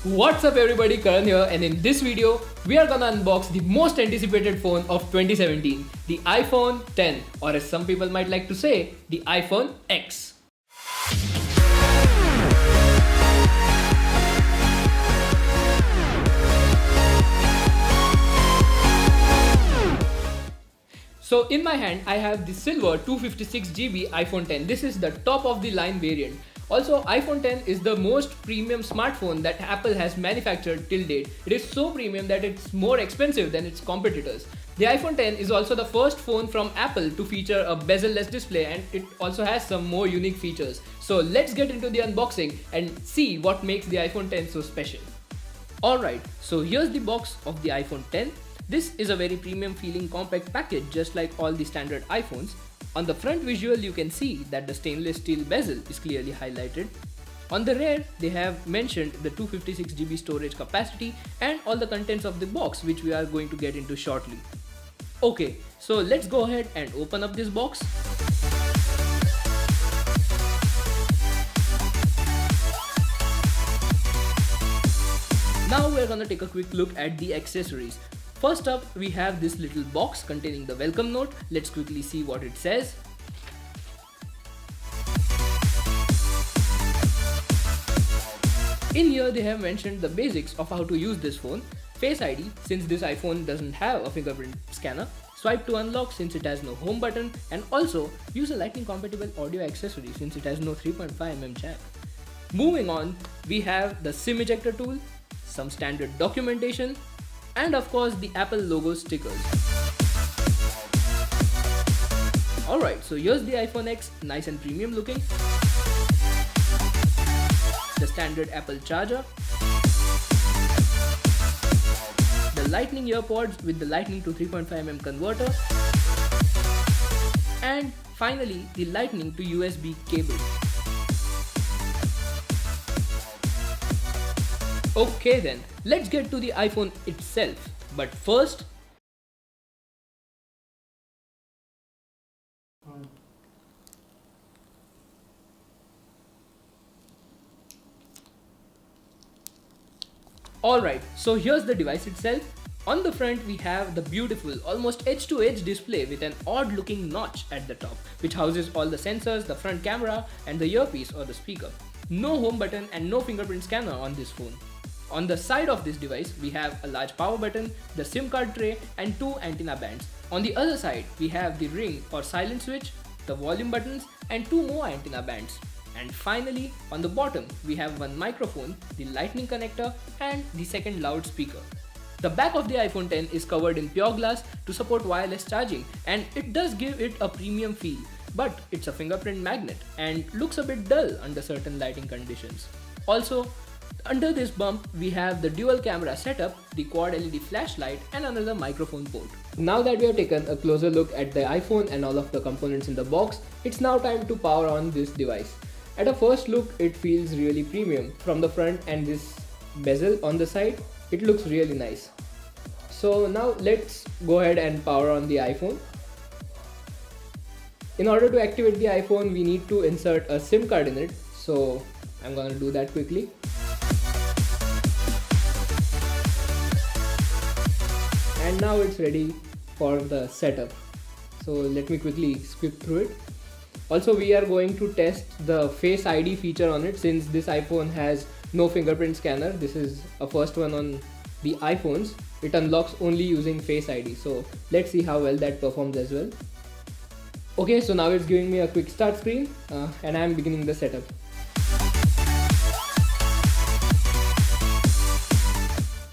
What's up everybody, Karan here, and in this video we are gonna unbox the most anticipated phone of 2017, the iPhone X, or as some people might like to say, the iPhone X. So in my hand I have the silver 256GB iPhone X. This is the top of the line variant. Also, iPhone X is the most premium smartphone that Apple has manufactured till date. It is so premium that it's more expensive than its competitors. The iPhone X is also the first phone from Apple to feature a bezel-less display, and it also has some more unique features. So let's get into the unboxing and see what makes the iPhone X so special. Alright, so here's the box of the iPhone X. This is a very premium feeling compact package, just like all the standard iPhones. On the front visual you can see that the stainless steel bezel is clearly highlighted. On the rear they have mentioned the 256GB storage capacity and all the contents of the box, which we are going to get into shortly. Okay, so let's go ahead and open up this box. Now we're gonna take a quick look at the accessories. First up, we have this little box containing the welcome note. Let's quickly see what it says. In here they have mentioned the basics of how to use this phone. Face ID, since this iPhone doesn't have a fingerprint scanner. Swipe to unlock, since it has no home button. And also use a lightning compatible audio accessory, since it has no 3.5mm jack. Moving on, we have the SIM ejector tool, some standard documentation, and of course the Apple logo stickers. Alright, so here's the iPhone X, nice and premium looking. The standard Apple charger. The lightning earpods with the lightning to 3.5mm converter. And finally the lightning to USB cable. Okay then, let's get to the iPhone itself. But first, alright, so here's the device itself. On the front we have the beautiful, almost edge-to-edge display with an odd looking notch at the top, which houses all the sensors, the front camera and the earpiece or the speaker. No home button and no fingerprint scanner on this phone. On the side of this device, we have a large power button, the SIM card tray and two antenna bands. On the other side, we have the ring or silent switch, the volume buttons and two more antenna bands. And finally, on the bottom, we have one microphone, the lightning connector and the second loudspeaker. The back of the iPhone X is covered in pure glass to support wireless charging, and it does give it a premium feel. But it's a fingerprint magnet and looks a bit dull under certain lighting conditions. Also, under this bump, we have the dual camera setup, the quad LED flashlight and another microphone port. Now that we have taken a closer look at the iPhone and all of the components in the box, it's now time to power on this device. At a first look, it feels really premium. From the front and this bezel on the side, it looks really nice. So now let's go ahead and power on the iPhone. In order to activate the iPhone, we need to insert a SIM card in it. So I'm gonna do that quickly. And now it's ready for the setup. So let me quickly skip through it. Also, we are going to test the Face ID feature on it, since this iPhone has no fingerprint scanner. This is a first one on the iPhones. It unlocks only using Face ID. So let's see how well that performs as well. Okay, so now it's giving me a quick start screen and I'm beginning the setup.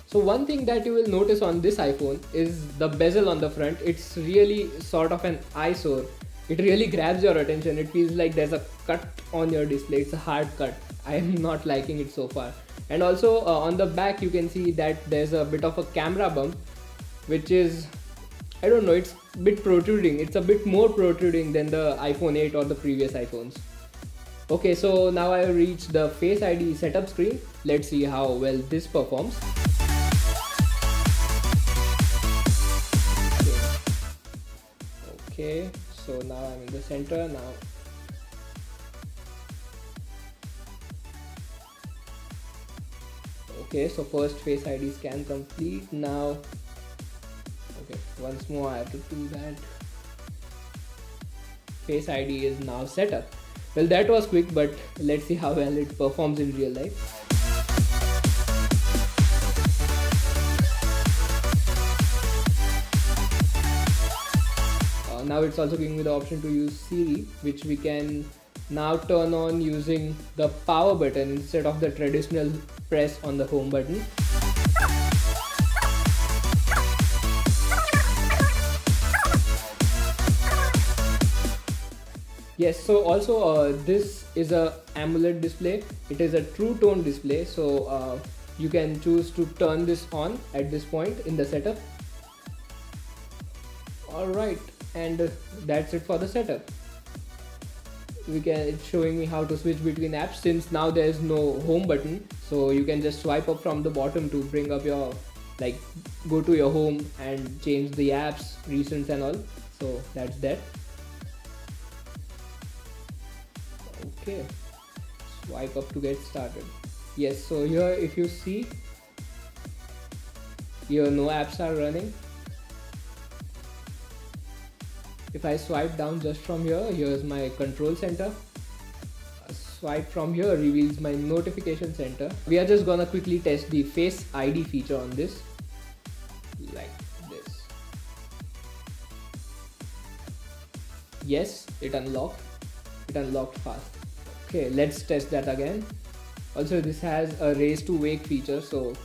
So one thing that you will notice on this iPhone is the bezel on the front. It's really sort of an eyesore. It really grabs your attention. It feels like there's a cut on your display. It's a hard cut. I am not liking it so far. And also on the back you can see that there's a bit of a camera bump, which is, I don't know, it's a bit protruding. It's a bit more protruding than the iPhone 8 or the previous iPhones. Okay, so now I have reached the Face ID setup screen. Let's see how well this performs. Okay, so now I'm in the center now. Okay, so first Face ID scan complete. Now, okay, once more I have to do that. Face ID is now set up. Well, that was quick, but let's see how well it performs in real life. Now it's also giving me the option to use Siri, which we can now turn on using the power button instead of the traditional press on the home button. Yes, so also this is a AMOLED display. It is a true tone display, so you can choose to turn this on at this point in the setup. Alright, and that's it for the setup. It's showing me how to switch between apps, since now there is no home button, so you can just swipe up from the bottom to bring up your, like, go to your home and change the apps, recents and all. So that's that. Okay, swipe up to get started. Yes, so here if you see, here no apps are running. If I swipe down just from here, here's my control center. A swipe from here reveals my notification center. We are just gonna quickly test the Face ID feature on this, like this. Yes, it unlocked fast. Okay, let's test that again. Also, this has a raise to wake feature, so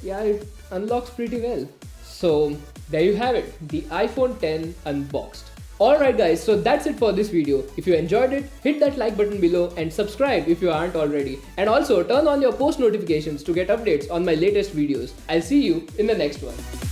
yeah, it unlocks pretty well. So there you have it, the iPhone X unboxed. Alright guys, so that's it for this video. If you enjoyed it, hit that like button below and subscribe if you aren't already. And also turn on your post notifications to get updates on my latest videos. I'll see you in the next one.